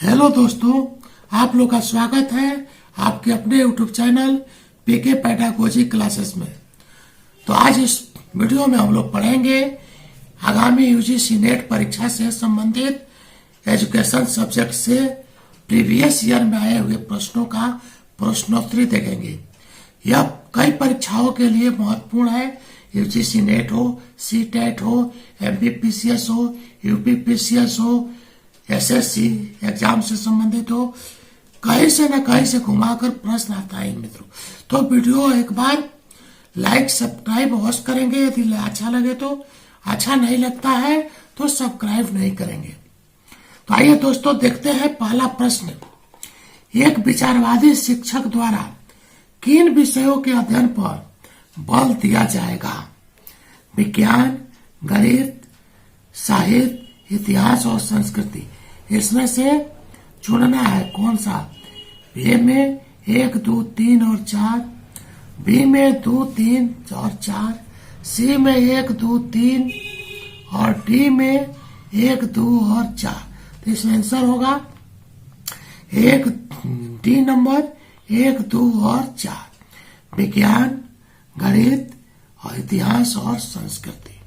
Hello दोस्तों, आप लोग का स्वागत है आपके अपने YouTube channel PK pedagogy classes में। तो आज इस वीडियो में हम लोग पढ़ेंगे आगामी यूजीसी नेट परीक्षा से संबंधित एजुकेशन सब्जेक्ट से प्रीवियस ईयर में आए हुए प्रश्नों का प्रश्नोत्तरी देखेंगे। यह कई परीक्षाओं के लिए महत्वपूर्ण है। यूजीसी नेट हो, सीटेट हो, एमपीपीसीएस हो, यूपीपीसीएस हो, एसएससी एग्जाम से संबंधित हो, कहीं से न कहीं से घुमाकर प्रश्न आता है मित्रों। तो वीडियो एक बार लाइक सब्सक्राइब अवश्य करेंगे यदि अच्छा लगे तो। अच्छा नहीं लगता है तो सब्सक्राइब नहीं करेंगे। तो आइए दोस्तों देखते हैं पहला प्रश्न। एक विचारवादी शिक्षक द्वारा किन विषयों के अध्ययन पर बल दिया जाएगा? विज्ञान, गणित, साहित्य, इतिहास और संस्कृति। इसमें से चुनना है कौन सा। ए में 1, 2, 3 और 4, बी में 2, 3 और 4, सी में 1, 2, 3 और डी में 1, 2 और 4। तो इसमें आंसर होगा एक डी नंबर 1, 2 और 4। विज्ञान, गणित और इतिहास और संस्कृति।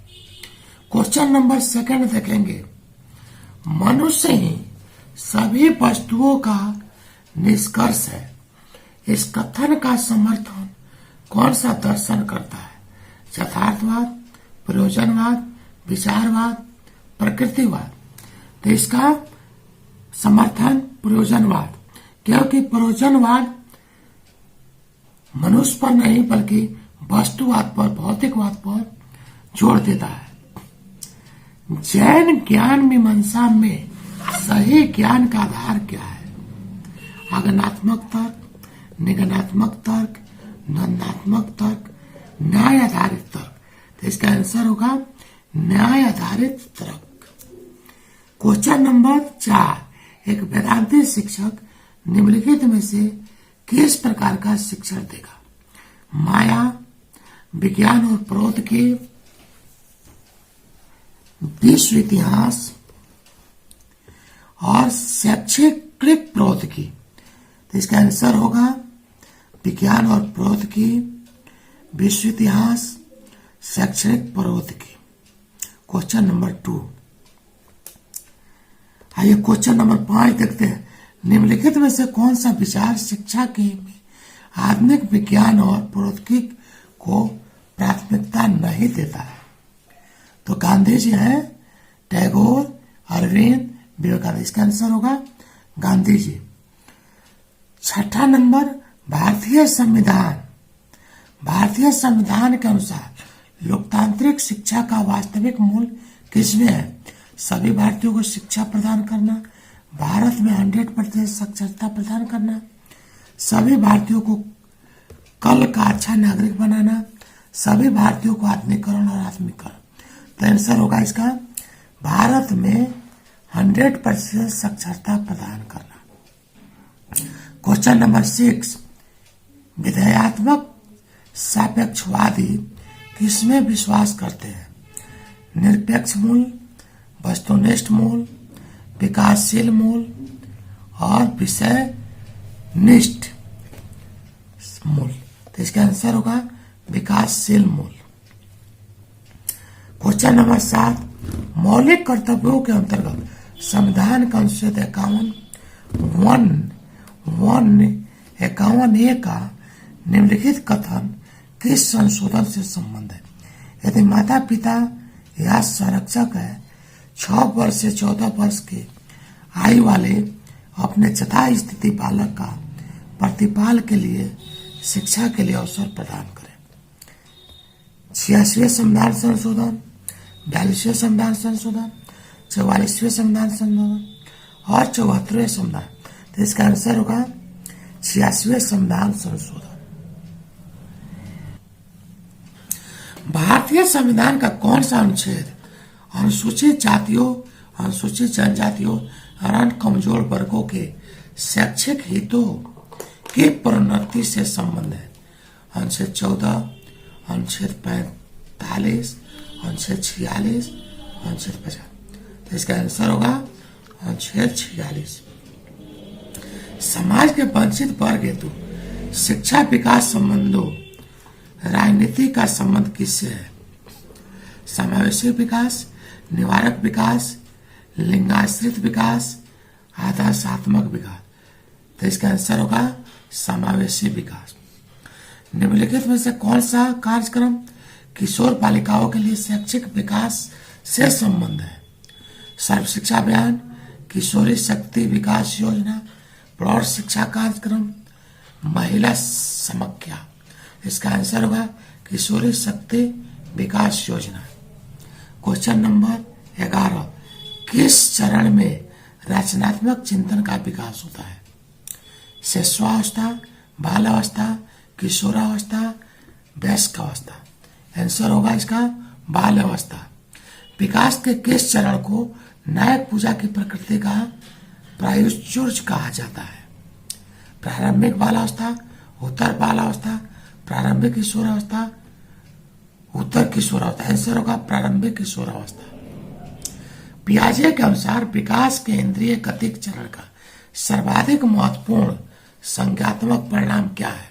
क्वेश्चन नंबर 2 देखेंगे। मनुष्य ही सभी वस्तुओं का निष्कर्ष है। इस कथन का समर्थन कौन सा दर्शन करता है? यथार्थवाद, प्रयोजनवाद, विचारवाद, प्रकृतिवाद। तो इसका समर्थन प्रयोजनवाद, क्योंकि प्रयोजनवाद मनुष्य पर नहीं बल्कि वस्तुवाद पर, भौतिकवाद पर जोर देता है। जैन ज्ञान मीमांसा में सही ज्ञान का आधार क्या है? आगमनात्मक तर्क, निगमनात्मक तर्क, नंदात्मक तर्क, न्याय आधारित तर्क। तो इसका आंसर होगा न्याय आधारित तर्क। Question number 4। एक वेदांती शिक्षक निम्नलिखित में से किस प्रकार का शिक्षण देगा? माया, विज्ञान और प्रौद्योगिकी, विश्व इतिहास और शैक्षिक प्रौद्योगिकी। तो इसका आंसर होगा विज्ञान और प्रौद्योगिकी, विश्व इतिहास, शैक्षणिक प्रौद्योगिकी। Question number 2। आइए क्वेश्चन नंबर 5 देखते हैं। निम्नलिखित में से कौन सा विचार शिक्षा के आधुनिक विज्ञान और प्रौद्योगिकी को प्राथमिकता नहीं देता है? तो गांधी जी हैं, टैगोर, अरविंद, विवेकानंद। इसका आंसर होगा गांधी जी। 6 नंबर। भारतीय संविधान। भारतीय संविधान के अनुसार लोकतांत्रिक शिक्षा का वास्तविक मूल्य किसमें है? सभी भारतीयों को शिक्षा प्रदान करना, भारत में 100% साक्षरता प्रदान करना, सभी भारतीयों को कल का अच्छा नागरिक बनाना, सभी भारतीयों को आधुनिकीकरण और आत्मीकरण। तो आंसर होगा इसका भारत में 100% साक्षरता प्रदान करना। Question number 6। विधेयात्मक सापेक्षवादी किसमें विश्वास करते हैं? निरपेक्ष मूल्य, वस्तुनिष्ठ मूल्य, विकासशील मूल्य और विषय निष्ठ मूल्य। तो इसका आंसर होगा विकासशील मूल्य। Question number 7। मौलिक कर्तव्यों के अंतर्गत संविधान का अनुच्छेद 51A का निम्नलिखित कथन किस संशोधन से संबंध है? यदि माता पिता या संरक्षक है 6 वर्ष से 14 वर्ष के आयु वाले अपने यथा स्थिति बालक का प्रतिपाल के लिए शिक्षा के लिए अवसर प्रदान करें। 86वें संविधान संशोधन, 42वें संविधान संशोधन, 44वें संविधान संशोधन और 74वें संविधान। तो इसका आंसर होगा 86वें संविधान संशोधन। भारतीय संविधान का कौन सा अनुच्छेद अनुसूचित जातियों, अनुसूचित जनजातियों और अन्य कमजोर वर्गों के शैक्षिक हितों की प्रोन्नति से संबंध है? अनुच्छेद 14, अनुच्छेद 45, अनुच्छेद 46, अनुच्छेद 50। तो इसका आंसर होगा अनुच्छेद 46। समाज के वंचित वर्ग हेतु शिक्षा विकास संबंधों राजनीति का संबंध किससे है? समावेशी विकास, निवारक विकास, लिंगाश्रित विकास, आदर्शात्मक विकास। तो इसका आंसर होगा समावेशी विकास। निम्नलिखित में से कौन सा कार्यक्रम किशोर बालिकाओं के लिए शैक्षिक विकास से संबंध है? सर्व शिक्षा अभियान, किशोरी शक्ति विकास योजना, प्रौढ़ शिक्षा कार्यक्रम, महिला समख्या। इसका आंसर होगा किशोरी शक्ति विकास योजना। क्वेश्चन नंबर 11, किस चरण में रचनात्मक चिंतन का विकास होता है? शिशुअवस्था, बालावस्था, किशोरावस्था, वयस्क अवस्था। आंसर होगा इसका बाल्यावस्था। विकास के किस चरण को नायक पूजा की प्रकृति का प्रायुश्चर्य कहा जाता है? प्रारंभिक बालावस्था, उत्तर बालावस्था, प्रारंभिक किशोरावस्था, उत्तर किशोरावस्था। आंसर होगा प्रारंभिक किशोरावस्था। पियाजे के अनुसार विकास के इंद्रिय गतिक चरण का सर्वाधिक महत्वपूर्ण संज्ञात्मक परिणाम क्या है?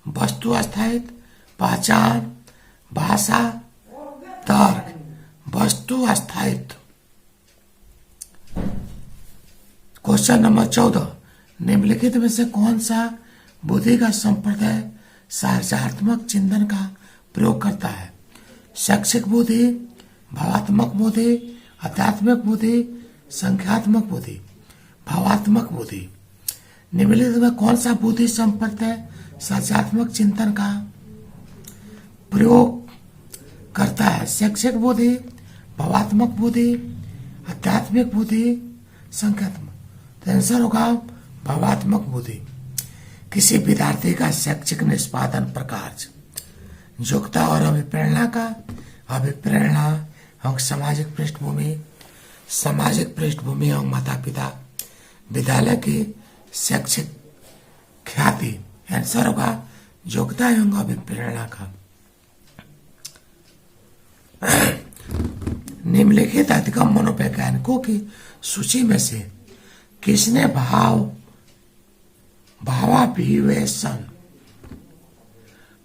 वस्तु अस्थायित्व, पहचान, भाषा, तर्क। वस्तु अस्थायित्व। क्वेश्चन नंबर 14, निम्नलिखित में से कौन सा बुद्धि का संप्रदाय साहचर्यात्मक चिंतन का प्रयोग करता है? शैक्षिक बुद्धि, भावात्मक बुद्धि, आध्यात्मिक बुद्धि, संख्यात्मक बुद्धि। भावात्मक बुद्धि। निम्नलिखित में कौन सा बुद्धि संप्रदाय साहचर्यात्मक चिंतन का प्रयोग करता है? शैक्षिक बुद्धि, भावात्मक बुद्धि, आध्यात्मिक बुद्धि, संख्यात्मक। तो आंसर होगा भावात्मक बुद्धि। किसी विद्यार्थी का शैक्षिक निष्पादन प्रकार योग्यता और अभिप्रेरणा का अभिप्रेरणा एवं सामाजिक पृष्ठभूमि एवं माता पिता, विद्यालय की शैक्षिक ख्याति। आंसर होगा योग्यता एवं अभिप्रेरणा का। निम्नलिखित अधिगम मनोवैज्ञानिकों की सूची में से किसने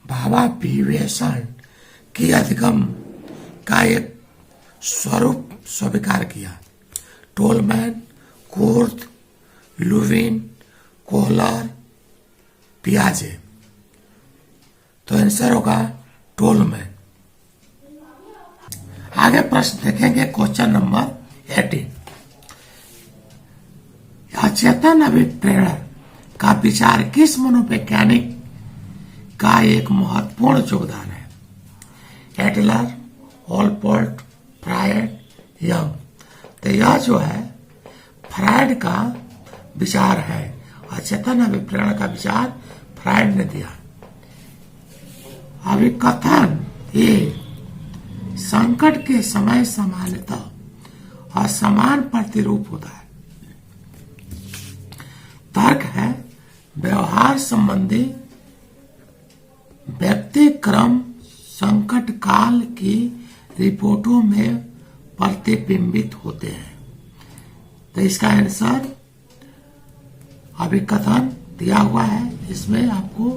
भावाभिवेशन की अधिगम का एक स्वरूप स्वीकार किया? टोलमैन, कुर्थ, लुविन, कोहलर, पियाजे। तो आंसर होगा टोलमैन। आगे प्रश्न देखेंगे क्वेश्चन नंबर 18। अचेतन अभिप्रेरण का विचार किस मनोवैज्ञानिक का एक महत्वपूर्ण योगदान है? Adler, Allport, Freud, Jung. तो यह जो है फ्रायड का विचार है। अचेतन अभिप्रेरण का विचार फ्रायड ने दिया। अभिकथन ये संकट के समय सामान्यतः असमान प्रतिरूप होता है। तर्क है व्यवहार संबंधी व्यक्ति क्रम संकट काल की रिपोर्टों में प्रतिबिंबित होते हैं। तो इसका आंसर अभिकथन दिया हुआ है। इसमें आपको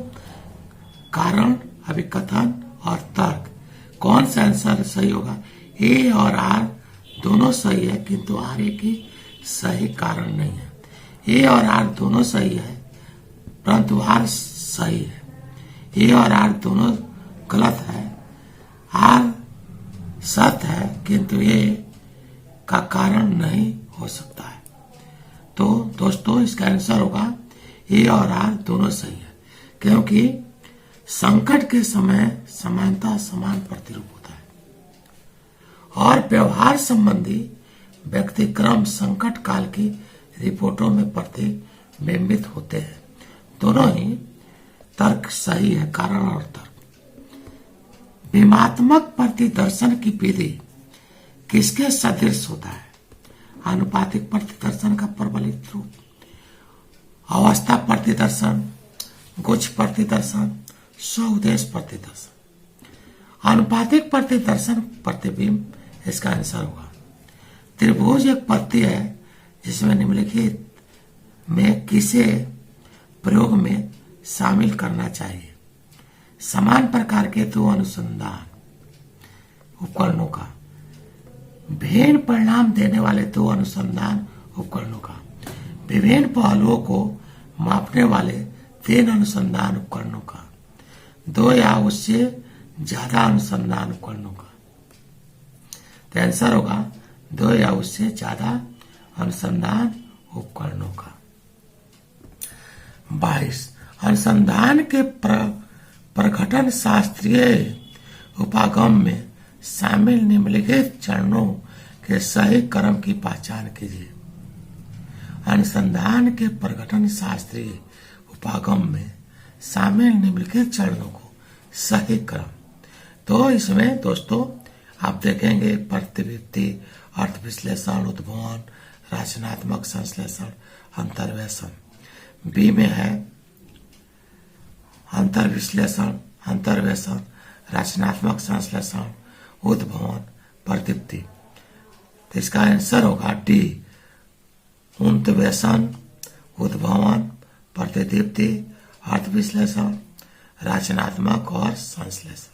कारण, अभिकथन और तर्क कौन सा आंसर सही होगा? ए और आर दोनों सही है, किंतु आर एक ही सही कारण नहीं है। ए और आर दोनों सही है, परंतु आर सही है। ए और आर दोनों गलत है। आर सत्य है, किंतु ए का कारण नहीं हो सकता है। तो दोस्तों इसका आंसर होगा ए और आर दोनों सही है, क्योंकि संकट के समय समानता समान प्रतिरूप होता है और व्यवहार संबंधी व्यक्तिक्रम संकट काल की रिपोर्टों में प्रतिबिंबित होते हैं। दोनों ही तर्क सही है, कारण और तर्क। विमात्मक प्रतिदर्शन की विधि किसके सदृश होता है? आनुपातिक प्रतिदर्शन का प्रबलित रूप, अवस्था प्रतिदर्शन, गुच्छ प्रतिदर्शन, स्वउद्देश्य प्रतिदर्शन। आनुपातिक प्रतिदर्शन प्रतिबिंब इसका आंसर होगा। त्रिभुज एक पत्ती है जिसमें निम्नलिखित में किसे प्रयोग में शामिल करना चाहिए। समान प्रकार के दो अनुसंधान उपकरणों का, भिन्न परिणाम देने वाले दो अनुसंधान उपकरणों का, विभिन्न पहलुओं को मापने वाले 3 अनुसंधान उपकरणों का, 2 या उससे ज्यादा अनुसंधान उपकरणों का। तो आंसर होगा 2 या उससे ज्यादा अनुसंधान उपकरणों का। 22 अनुसंधान के प्रघटन शास्त्रीय उपागम में शामिल निम्नलिखित चरणों के सही क्रम की पहचान कीजिए। अनुसंधान के प्रघटन शास्त्रीय उपागम में शामिल निम्नलिखित चरणों को सही क्रम। तो इसमें दोस्तों आप देखेंगे प्रतिवृत्ति, अर्थ विश्लेषण, उद्भवन, रचनात्मक संश्लेषण, अंतर्वेशन। बी में है अंतर्विश्लेषण, अंतर्वेशन, रचनात्मक संश्लेषण, उद्भवन, प्रतिवृत्ति। तो इसका आंसर होगा डी, अंतर्वेशन, उद्भवन, प्रतिवृत्ति, अर्थ विश्लेषण, रचनात्मक और संश्लेषण।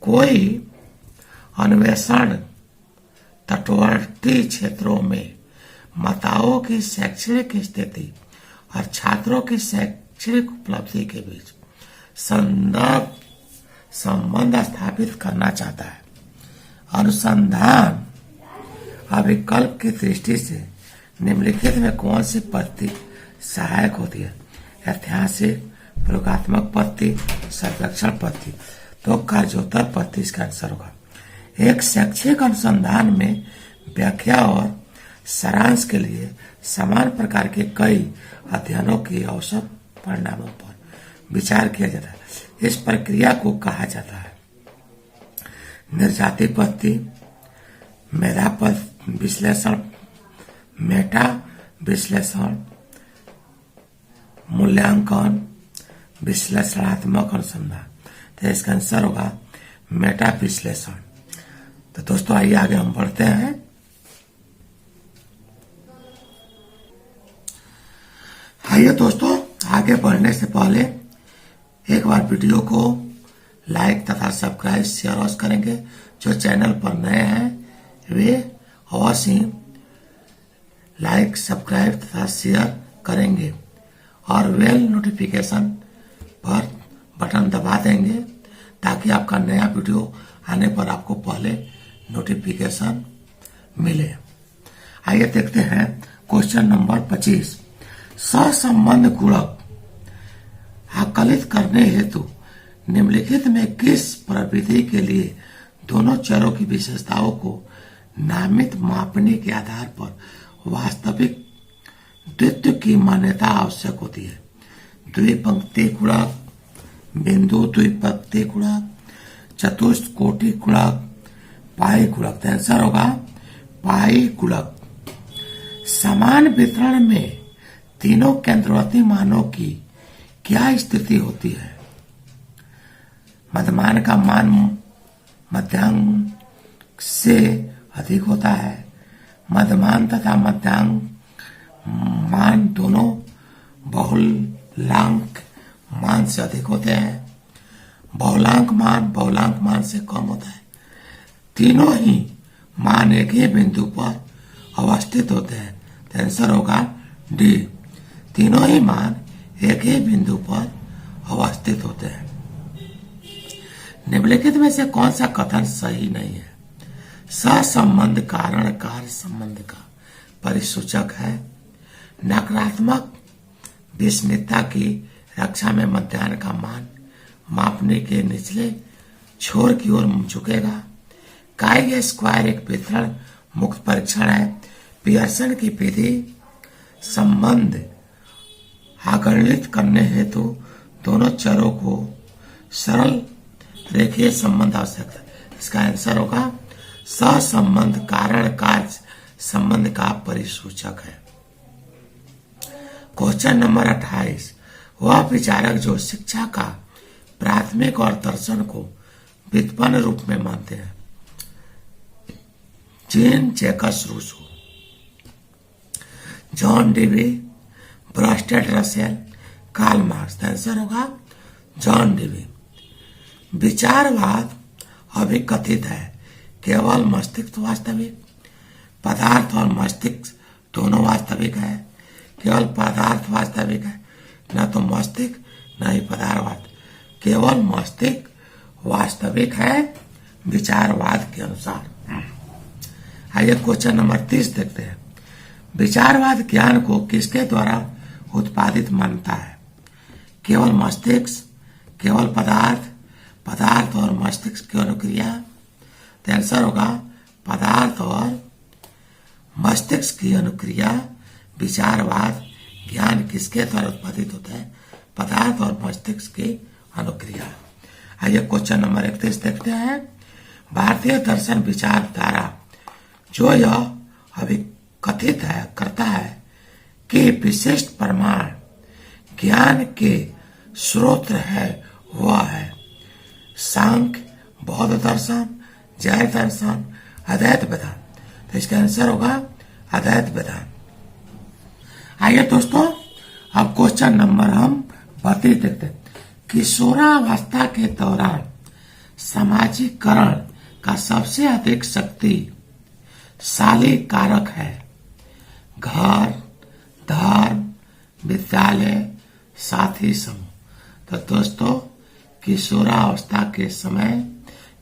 कोई अन्वेषण तटवर्ती क्षेत्रों में मतदाताओं की शैक्षणिक स्थिति और छात्रों की शैक्षणिक उपलब्धि के बीच संबंध स्थापित करना चाहता है। अनुसंधान अभिकल्प की दृष्टि से निम्नलिखित में कौन सी पद्धति सहायक होती है? ऐतिहासिक, प्रयोगात्मक पद्धति, सर्वेक्षण पद्धति। तो कार्योत्तर पद्धति इसका आंसर होगा। एक शैक्षिक अनुसंधान में व्याख्या और सारांश के लिए समान प्रकार के कई अध्ययनों के औसत परिणामों पर विचार किया जाता है। इस प्रक्रिया को कहा जाता है निर्जाति पद्धति, मेधा विश्लेषण, मेटा विश्लेषण, मूल्यांकन, विश्लेषणात्मक अनुसंधान। तो इसका आंसर होगा मेटा विश्लेषण। तो दोस्तों आइए आगे हम बढ़ते हैं। आइए दोस्तों आगे बढ़ने से पहले एक बार वीडियो को लाइक तथा सब्सक्राइब शेयर करेंगे। जो चैनल पर नए हैं वे अवश्य ही लाइक, सब्सक्राइब तथा शेयर करेंगे और बेल नोटिफिकेशन पर बटन दबा देंगे ताकि आपका नया वीडियो आने पर आपको पहले नोटिफिकेशन मिले। आइए देखते हैं क्वेश्चन नंबर 25। सहसंबंध गुणक आकलित करने हेतु निम्नलिखित में किस प्रविधि के लिए दोनों चरों की विशेषताओं को नामित मापने के आधार पर वास्तविक द्वित्व की मान्यता आवश्यक होती है? द्विपंक्ति गुणक, बिंदु द्विपंक्ति गुणक, चतुष्कोटि गुणक, पाई गुणक। आंसर होगा पाई गुणक। समान वितरण में तीनों केंद्रवर्ती मानों की क्या स्थिति होती है? मध्यमान का मान मध्यांक से अधिक होता है। मध्यमान तथा मध्यांक मान दोनों बहुलांक मान से अधिक होते हैं। बहुलांक मान से कम होता है। तीनों ही मान एक ही बिंदु पर अवस्थित होते हैं। तो आंसर होगा डी, तीनों ही मान एक ही बिंदु पर अवस्थित होते हैं। निम्नलिखित में से कौन सा कथन सही नहीं है? सहसंबंध कारण कार्य संबंध का परिसूचक है। नकारात्मक विषमता की रक्षा में मध्याह्न का मान मापने के निचले छोर की ओर झुकेगा। काई स्क्वायर एक वितरण मुक्त परीक्षण है। पियर्सन की विधि संबंध आकर्षित करने हेतु दोनों चरों को सरल रेखीय संबंध आवश्यक है। इसका आंसर होगा सहसंबंध कारण कार्य संबंध का परिसूचक है। Question number 28। वह विचारक जो शिक्षा का प्राथमिक और दर्शन को व्युत्पन्न रूप में मानते हैं? Jean Jacques Rousseau, John Dewey, Bertrand Russell, Karl Marx. Answer होगा जॉन डेवी। विचारवाद अभिकथित है, केवल मस्तिष्क वास्तविक, पदार्थ और मस्तिष्क दोनों वास्तविक है, केवल पदार्थ वास्तविक है, न तो मस्तिष्क न ही पदार्थ, केवल मस्तिष्क वास्तविक है विचारवाद के अनुसार। आइए क्वेश्चन नंबर 30 देखते हैं। विचारवाद ज्ञान को किसके द्वारा उत्पादित मानता है? केवल मस्तिष्क, केवल पदार्थ, पदार्थ और मस्तिष्क की अनुक्रिया। तो आंसर होगा पदार्थ और मस्तिष्क की अनुक्रिया। विचारवाद ज्ञान किसके द्वारा उत्पादित होता है? पदार्थ और मस्तिष्क की अनुक्रिया। आइए क्वेश्चन नंबर 31 देखते हैं। भारतीय दर्शन विचारधारा जो यह अभी कथित है करता है कि विशिष्ट प्रमाण ज्ञान के स्रोत है, वह है सांख्य, बौद्ध दर्शन, जैन दर्शन, अद्वैत वेदांत। तो इसका आंसर होगा अद्वैत वेदांत। आइए दोस्तों अब क्वेश्चन नंबर हम 32 देखते हैं। किशोरावस्था के दौरान सामाजिकरण का सबसे अधिक शक्तिशाली कारक है घर, धर्म, विद्यालय, साथी समूह। तो दोस्तों किशोरावस्था के समय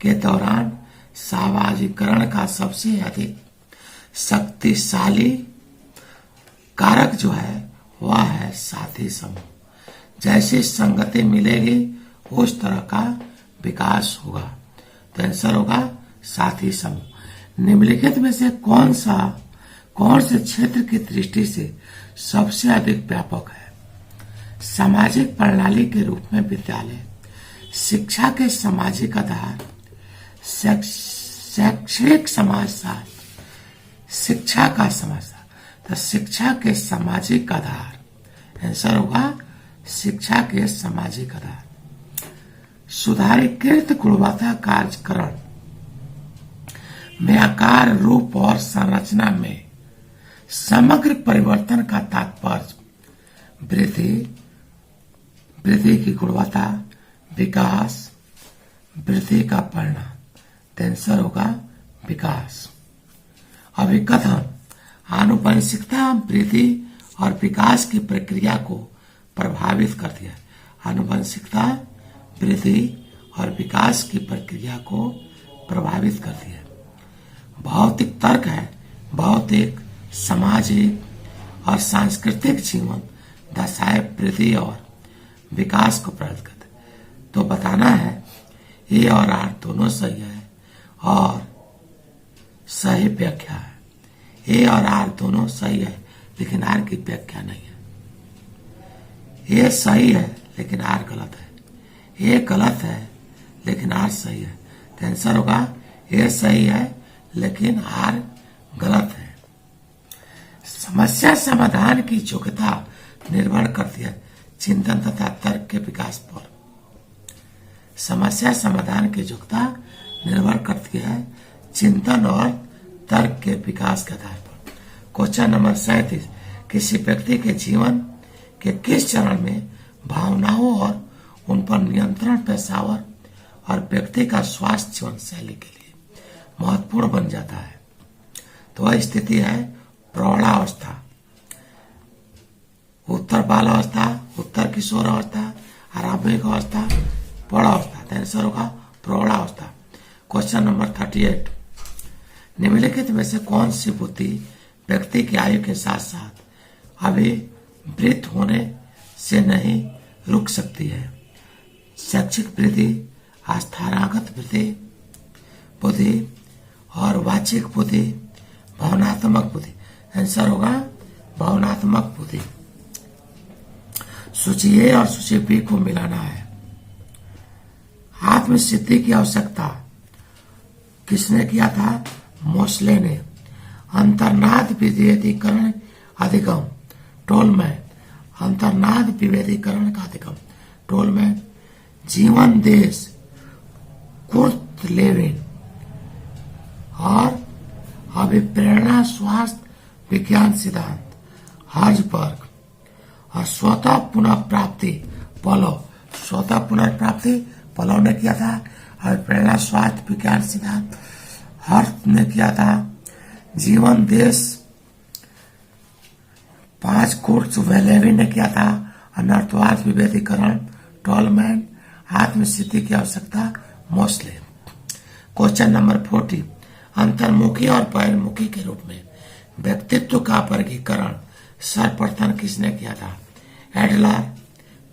के दौरान सामाजिकरण का सबसे अधिक शक्तिशाली कारक जो है वह है साथी समूह। जैसी संगति मिलेगी उस तरह का विकास होगा। तो आंसर होगा साथी समूह। निम्नलिखित में से कौन से क्षेत्र की दृष्टि से सबसे अधिक व्यापक है? सामाजिक प्रणाली के रूप में विद्यालय, शिक्षा के सामाजिक आधार, शैक्षणिक समाजशास्त्र, शिक्षा का समाजशास्त्र। तो शिक्षा के सामाजिक आधार आंसर होगा शिक्षा के सामाजिक आधार। सुधारीकृत गुणवत्ता कार्यकरण में आकार, रूप और संरचना में समग्र परिवर्तन का तात्पर्य वृद्धि की गुणवत्ता, विकास, वृद्धि का परिणाम। आंसर होगा विकास। अभिकथन आनुवंशिकता वृद्धि और विकास की प्रक्रिया को प्रभावित करती है। आनुवंशिकता वृद्धि और विकास की प्रक्रिया को प्रभावित करती है। भौतिक तर्क है भौतिक, सामाजिक और सांस्कृतिक जीवन दशाएं वृद्धि और विकास को प्रभावित करते हैं। तो बताना है ए और आर दोनों सही है और सही व्याख्या है। ए और आर दोनों सही है लेकिन आर की व्याख्या नहीं है। ए सही है लेकिन आर गलत है। ए गलत है लेकिन आर सही है। तो आंसर होगा ए सही है लेकिन आर गलत है। समस्या समाधान की योग्यता निर्भर करती है चिंतन तथा तर्क के विकास पर। समस्या समाधान की योग्यता निर्भर करती है चिंतन और तर्क के विकास के आधार पर। Question number 37। किसी व्यक्ति के जीवन के किस चरण में भावनाओं और उन पर नियंत्रण पेशेवर और व्यक्ति का स्वास्थ्य जीवन शैली के लिए महत्वपूर्ण बन जाता है? तो वह स्थिति है प्रौढ़ावस्था, उत्तर बालावस्था, उत्तर किशोरावस्था, आरंभिक अवस्था, प्रौढ़ावस्था। आंसर होगा प्रौढ़ावस्था। Question number 38। निम्नलिखित में से कौन सी बुद्धि व्यक्ति की आयु के साथ साथ अभिवृद्ध होने से नहीं रुक सकती है? शैक्षिक वृद्धि, आस्थानागत बुद्धि और वाचिक बुद्धि, भावनात्मक बुद्धि। आंसर होगा भावनात्मक बुद्धि। सूची ए और सूची बी को मिलाना है। आत्मसिद्धि की आवश्यकता किसने किया था? मोस्ले ने। अंतर्नाद विभेदीकरण अधिगम टोलमैन। अंतर्नाद विभेदीकरण का अधिगम टोलमैन। जीवन देश कुर्ट लेविन और अभिप्रेरणा स्वास्थ्य विज्ञान सिद्धांत हर्जबर्ग और स्वतः पुनः प्राप्ति पॉलो, स्वतः पुनर्प्राप्ति पॉलो ने किया था। और प्रेरणा स्वास्थ्य विज्ञान सिद्धांत हर्ट ने किया था। जीवन देश 5 कोर्स वेलेवी ने किया था। अनर्थवाद विभेदीकरण टॉलमैन। आत्मसिद्धि की आवश्यकता मोस्ले। क्वेश्चन नंबर 40, अंतर्मुखी और बहिर्मुखी के रूप में व्यक्तित्व का वर्गीकरण सर्वप्रथम किसने किया था? Adler,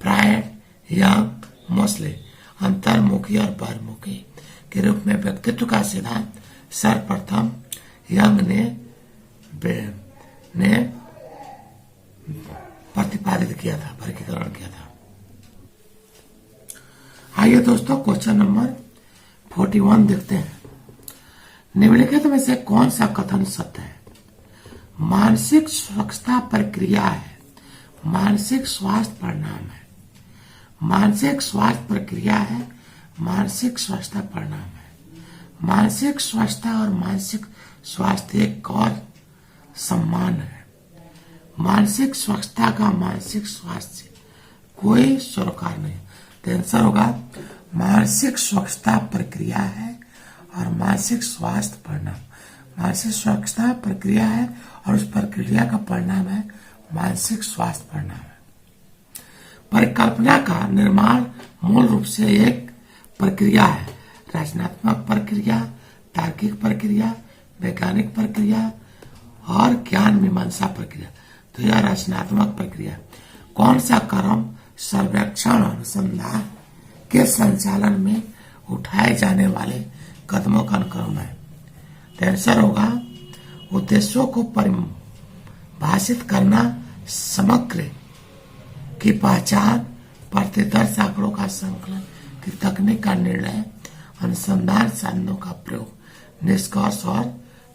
Freud, Jung, Maslow. अंतर्मुखी और बहिर्मुखी के रूप में व्यक्तित्व का सिद्धांत सर्वप्रथम यंग ने प्रतिपादित किया था, वर्गीकरण किया था। आइए दोस्तों क्वेश्चन नंबर 41 देखते हैं। निम्नलिखित में से कौन सा कथन सत्य है? मानसिक स्वच्छता प्रक्रिया है, मानसिक स्वास्थ्य परिणाम है। मानसिक स्वास्थ्य प्रक्रिया है, मानसिक स्वच्छता परिणाम है। मानसिक स्वच्छता और मानसिक स्वास्थ्य एक और सम्मान है। मानसिक स्वच्छता का मानसिक स्वास्थ्य से कोई सरोकार नहीं। तो आंसर होगा मानसिक स्वच्छता प्रक्रिया है और मानसिक स्वास्थ्य परिणाम। मानसिक स्वच्छता प्रक्रिया है और उस प्रक्रिया का परिणाम है मानसिक स्वास्थ्य परिणाम है। परिकल्पना का निर्माण मूल रूप से एक प्रक्रिया है। रचनात्मक प्रक्रिया, तार्किक प्रक्रिया, वैज्ञानिक प्रक्रिया और ज्ञान मीमांसा प्रक्रिया। तो यह रचनात्मक प्रक्रिया। कौन सा क्रम सर्वेक्षण अनुसंधान के संचालन में उठाए जाने वाले कदमों का अनुक्रम है? तो आंसर होगा उद्देश्यों को परिभाषित करना, समग्र की पहचान, प्रतिदर्श आंकड़ों का संकलन की तकनीक का निर्णय, अनुसंधान साधनों का प्रयोग, निष्कर्ष और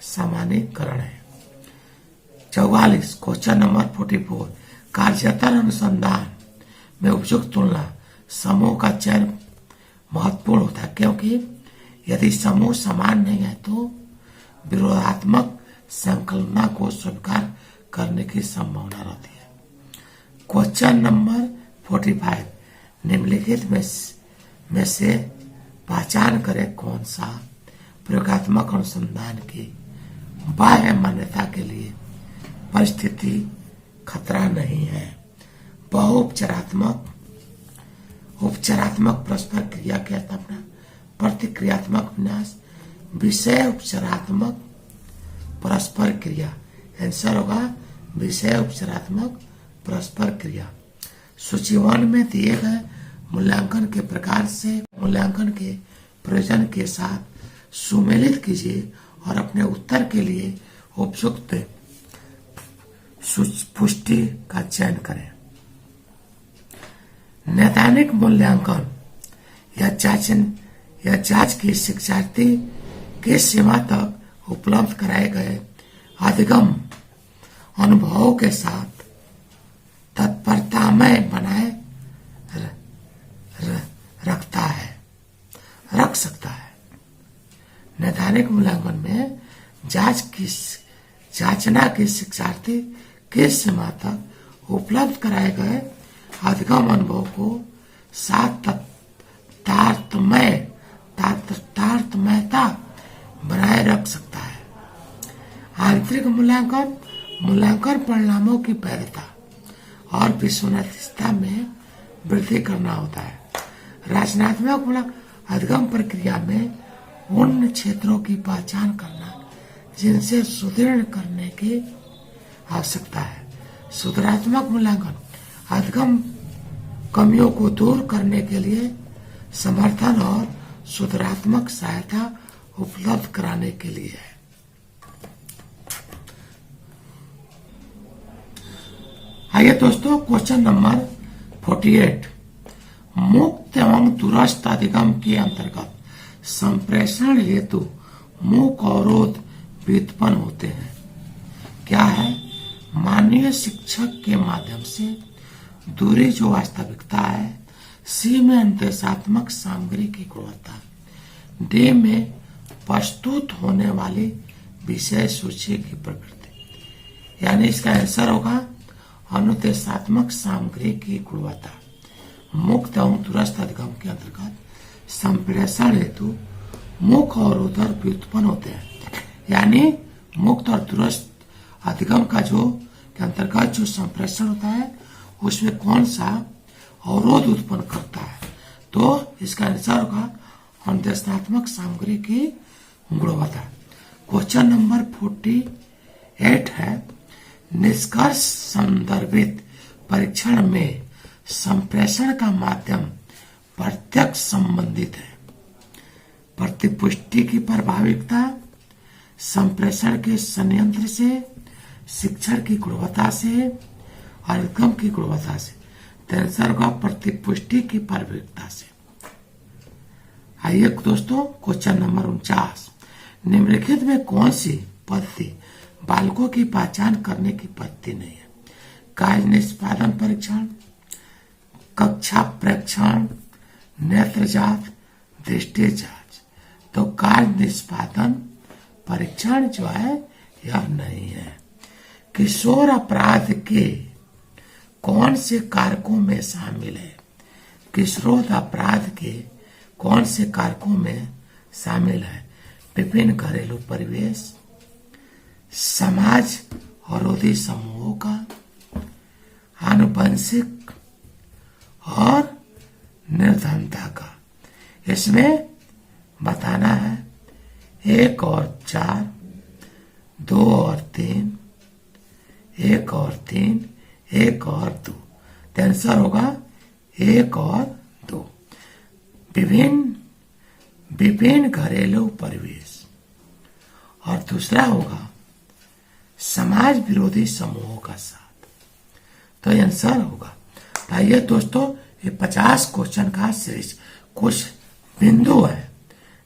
सामान्यीकरण है। 44 क्वेश्चन नंबर 44, कार्यतर अनुसंधान में उपयुक्त तुलना समूह का चयन महत्वपूर्ण होता है, क्योंकि यदि समूह समान नहीं है तो विरोधात्मक संकल्पना को स्वीकार करने की संभावना रहती है। क्वेश्चन नंबर 45, निम्नलिखित में से पहचान करें कौन सा प्रयोगात्मक अनुसंधान की बाह्य मान्यता के लिए परिस्थिति खतरा नहीं है। बहुउपचारात्मक उपचारात्मक परस्पर क्रिया की स्थापना, प्रतिक्रियात्मक विनाश, विषय उपचारात्मक परस्पर क्रिया। आंसर होगा विषय उपचारात्मक परस्पर क्रिया। सूची 1 में दिए गए मूल्यांकन के प्रकार से मूल्यांकन के प्रयोजन के साथ सुमेलित कीजिए और अपने उत्तर के लिए उपयुक्त पुष्टि का चयन करें। नैदानिक मूल्यांकन या जांच की शिक्षार्थी के सीमा तक उपलब्ध कराए गए अधिगम अनुभवों के साथ तत्परतामय बनाए रख सकता है। नैदानिक मूल्यांकन में जांचना के शिक्षार्थी के सीमा तक उपलब्ध कराए गए अधिगम अनुभव को साथ तारतम्यता बनाए रख सकता है। आंतरिक मूल्यांकन परिणामों की वैधता और विश्वसनीयता में वृद्धि करना होता है। रचनात्मक अधिगम प्रक्रिया में उन क्षेत्रों की पहचान करना जिनसे सुदृढ़ करने की आवश्यकता है। सुधारात्मक मूल्यांकन अधिगम कमियों को दूर करने के लिए समर्थन और सुधारात्मक सहायता उपलब्ध कराने के लिए है। आइए दोस्तों क्वेश्चन नंबर 48, मुक्त एवं दूरस्थ अधिगम के अंतर्गत संप्रेषण हेतु मूक अवरोध व्युत्पन्न होते हैं। क्या है? मानवीय शिक्षक के माध्यम से दूरी जो वास्तविकता है, सी में निर्देशात्मक सामग्री की गुणवत्ता, डी में प्रस्तुत होने वाली विषय सूची की प्रकृति। यानी इसका आंसर होगा अनुदेशात्मक सामग्री की गुणवत्ता। मुक्त एवं दूरस्थ अधिगम के अंतर्गत संप्रेषण हेतु मुख और उदर व्युत्पन्न होते हैं। यानी मुक्त और दूरस्थ अधिगम का के अंतर्गत जो संप्रेषण होता है उसमें कौन सा अवरोध उत्पन्न करता है, तो इसका आंसर होगा अनुदेशात्मक सामग्री की गुणवत्ता। क्वेश्चन नंबर 48 है, निष्कर्ष संदर्भित परीक्षण में संप्रेषण का माध्यम प्रत्यक्ष संबंधित है। प्रतिपुष्टि की प्रभाविकता, संप्रेषण के संयंत्र से, शिक्षण की गुणवत्ता से और अधिगम की गुणवत्ता से। आंसर होगा प्रतिपुष्टि की प्रभाविकता से। आइए दोस्तों, क्वेश्चन नंबर 49, निम्नलिखित में कौन सी पद्धति बालकों की पहचान करने की पद्धति नहीं है? कार्य निष्पादन परीक्षण, कक्षा प्रेक्षण, नेत्र जांच, दृष्टि जांच। तो कार्य निष्पादन परीक्षण जो है यह नहीं है। किशोर अपराध के कौन से कारकों में शामिल है? किशोर अपराध के कौन से कारकों में शामिल है? विभिन्न घरेलू परिवेश, समाज अवरोधी समूहों का, आनुवंशिक और निर्धनता का। इसमें बताना है 1 और 4, 2 और 3, 1 और 3, 1 और 2। तो आंसर होगा 1 और 2। विभिन्न घरेलू परिवेश, और दूसरा होगा समाज विरोधी समूहों का साथ। तो आंसर होगा। आइए दोस्तों, ये 50 क्वेश्चन का सीरीज, कुछ बिंदु है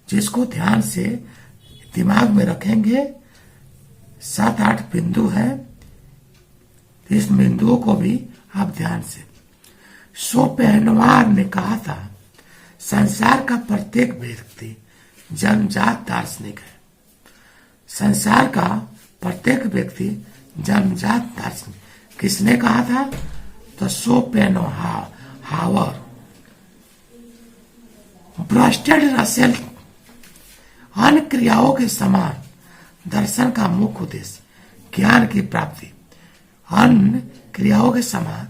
जिसको ध्यान से दिमाग में रखेंगे। 7-8 बिंदु है, इस बिंदुओं को भी आप ध्यान से। शोपेनहावर ने कहा था, संसार का प्रत्येक व्यक्ति जन्मजात दार्शनिक है। संसार का प्रत्येक व्यक्ति जन्मजात दार्शनिक किसने कहा था? तो शोपेनहावर। ब्रस्टेड रसेल, अन्य क्रियाओं के समान दर्शन का मुख्य उद्देश्य ज्ञान की प्राप्ति। अन्य क्रियाओं के समान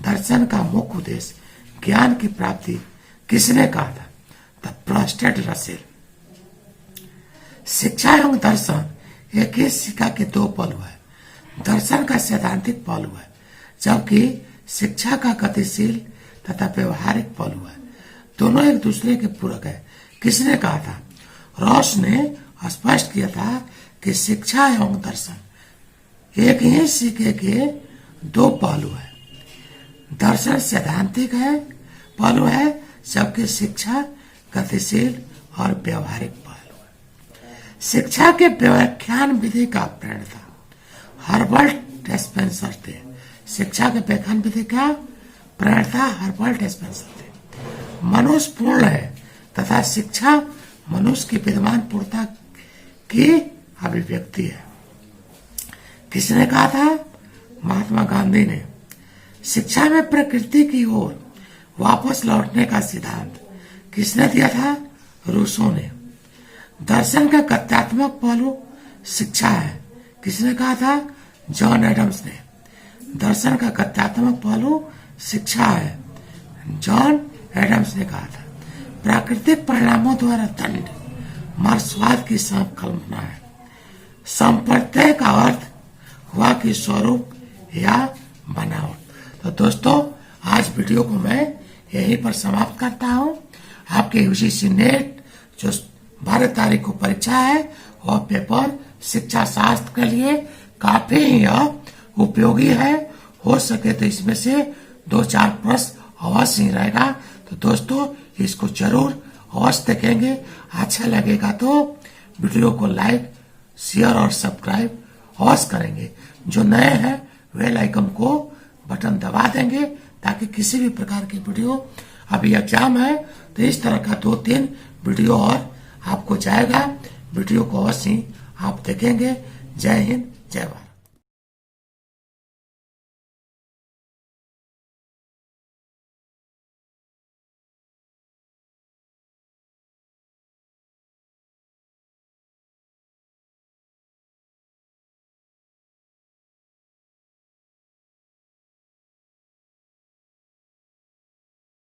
दर्शन का मुख्य उद्देश्य ज्ञान की प्राप्ति किसने कहा था? तो ब्रस्टेड रसेल। शिक्षा एवं दर्शन एक ही सिक्का के 2 पहलू है। दर्शन का सैद्धांतिक पहलू है, जबकि शिक्षा का गतिशील तथा व्यवहारिक पहलू है। दोनों एक दूसरे के पूरक है। किसने कहा था? रॉस ने स्पष्ट किया था कि शिक्षा एवं दर्शन एक ही सिक्के के 2 पहलू है। दर्शन सैद्धांतिक है पहलू है, जबकि शिक्षा गतिशील और व्यवहारिक पहलू है। शिक्षा के व्याख्यान विधि का प्रणेता हर्बर्ट स्पेंसर थे। शिक्षा के व्याख्यान विधि का प्रणेता हर्बर्ट स्पेंसर थे। मनुष्य पूर्ण है तथा शिक्षा मनुष्य की विद्यमान पूर्णता की अभिव्यक्ति है। किसने कहा था? महात्मा गांधी ने। शिक्षा में प्रकृति की ओर वापस लौटने का सिद्धांत किसने दिया था? रूसो ने। दर्शन का तथ्यात्मक पहलू शिक्षा है। किसने कहा था? जॉन एडम्स ने। दर्शन का तथ्यात्मक पहलू शिक्षा है, जॉन एडम्स ने कहा था। प्राकृतिक परिणामों द्वारा दंड मार्क्सवाद की संकल्पना है। संप्रत्यय का अर्थ हुआ कि स्वरूप या बनावट। तो दोस्तों, आज वीडियो को मैं यहीं पर समाप्त करता हूं। आपके यूजीसी नेट जो 12 तारीख को परीक्षा है वह पेपर शिक्षा शास्त्र के लिए काफी उपयोगी है। हो सके तो इसमें से 2-4 प्रश्न अवश्य ही रहेगा। तो दोस्तों, इसको जरूर अवश्य देखेंगे। अच्छा लगेगा तो वीडियो को लाइक, शेयर और सब्सक्राइब अवश्य करेंगे। जो नए हैं बेल आइकन को बटन दबा देंगे ताकि किसी भी प्रकार की वीडियो, अभी एग्जाम है तो इस तरह का 2-3 वीडियो और आपको जाएगा। वीडियो को अवश्य आप देखेंगे। जय हिंद, जय भारत।